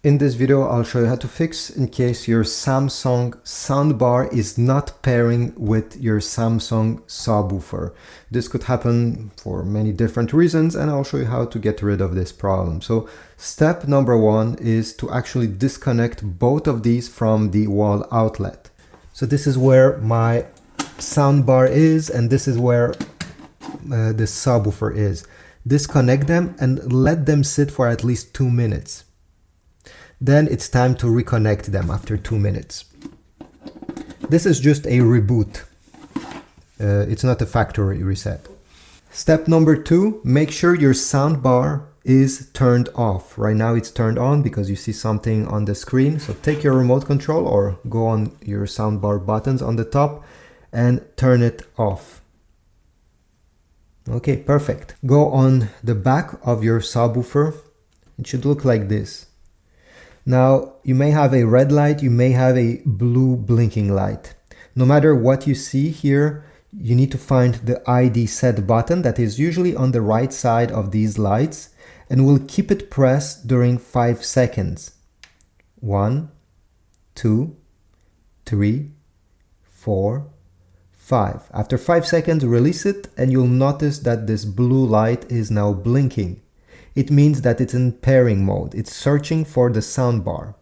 In this video, I'll show you how to fix in case your Samsung Soundbar is not pairing with your Samsung Subwoofer. This could happen for many different reasons, and I'll show you how to get rid of this problem. So step number one is to actually disconnect both of these from the wall outlet. So this is where my soundbar is, and this is where the subwoofer is. Disconnect them and let them sit for at least 2 minutes. Then it's time to reconnect them after 2 minutes. This is just a reboot. It's not a factory reset. Step number two, make sure your soundbar is turned off. Right now it's turned on because you see something on the screen. So take your remote control or go on your soundbar buttons on the top and turn it off. Okay, perfect. Go on the back of your subwoofer. It should look like this. Now, you may have a red light, you may have a blue blinking light. No matter what you see here, you need to find the ID set button that is usually on the right side of these lights, and we'll keep it pressed during 5 seconds. 1, 2, 3, 4, 5. After 5 seconds, release it, and you'll notice that this blue light is now blinking. It means that it's in pairing mode. It's searching for the soundbar.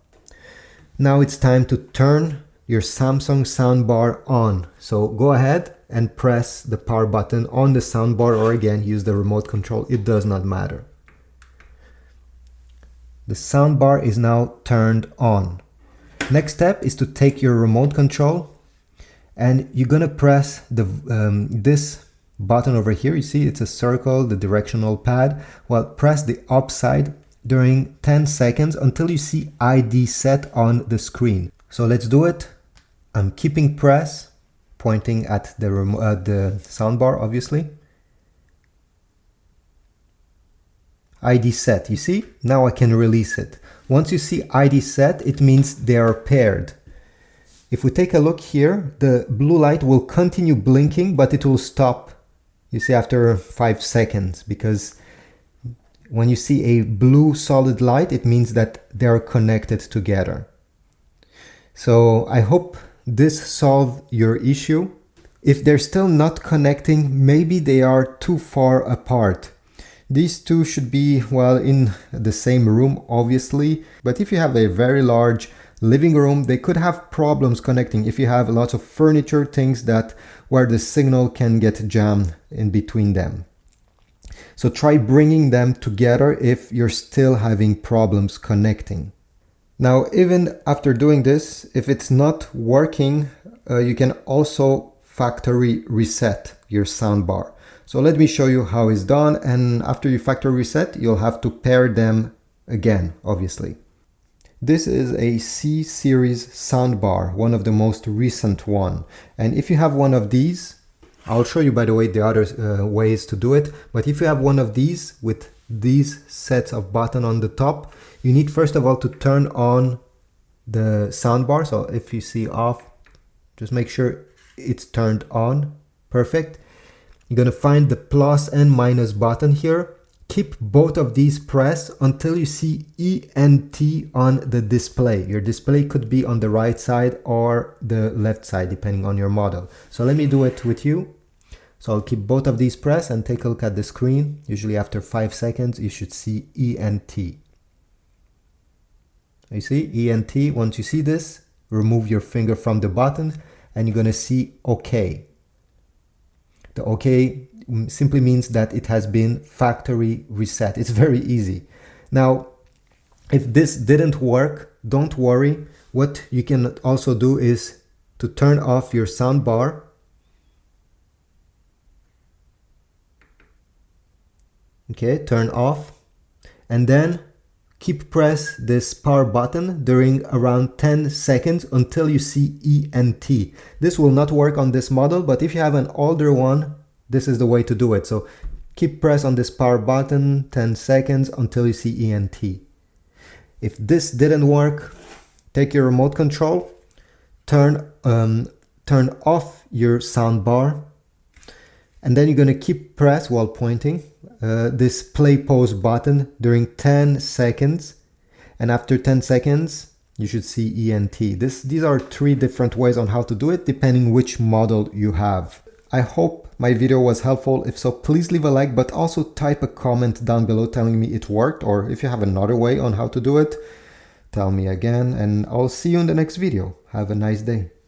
Now it's time to turn your Samsung soundbar on. So go ahead and press the power button on the soundbar, or again, use the remote control. It does not matter. The soundbar is now turned on. Next step is to take your remote control and you're gonna press this button over here. You see it's a circle, the directional pad. Well, press the up side during 10 seconds until you see ID set on the screen. So let's do it. I'm keeping press, pointing at the soundbar, obviously. ID set, you see? Now I can release it. Once you see ID set, it means they are paired. If we take a look here, the blue light will continue blinking, but it will stop, you see, after 5 seconds, because when you see a blue solid light, it means that they are connected together. So I hope this solved your issue. If they're still not connecting, maybe they are too far apart. These two should be, well, in the same room, obviously, but if you have a very large living room, they could have problems connecting if you have lots of furniture, things that where the signal can get jammed in between them. So try bringing them together if you're still having problems connecting. Now, even after doing this, if it's not working, you can also factory reset your soundbar. So let me show you how it's done, and after you factory reset, you'll have to pair them again, obviously. This is a C series soundbar, one of the most recent one. And if you have one of these, I'll show you, by the way, the other ways to do it. But if you have one of these with these sets of buttons on the top, you need first of all to turn on the soundbar. So if you see off, just make sure it's turned on. Perfect. You're gonna find the plus and minus button here. Keep both of these pressed until you see ENT on the display. Your display could be on the right side or the left side, depending on your model. So let me do it with you. So I'll keep both of these pressed and take a look at the screen. Usually after 5 seconds, you should see ENT. You see ENT. Once you see this, remove your finger from the button and you're gonna see OK. The OK simply means that it has been factory reset. It's very easy. Now, if this didn't work, don't worry. What you can also do is to turn off your soundbar. Okay, turn off. And then keep press this power button during around 10 seconds until you see ENT. This will not work on this model, but if you have an older one, this is the way to do it. So keep press on this power button 10 seconds until you see ENT. If this didn't work, take your remote control, turn off your soundbar, and then you're gonna keep press while pointing this play pause button during 10 seconds. and after 10 seconds, you should see ENT. These are 3 different ways on how to do it, depending which model you have. I hope my video was helpful. If so, please leave a like, but also type a comment down below telling me it worked, or if you have another way on how to do it, tell me again, and I'll see you in the next video. Have a nice day.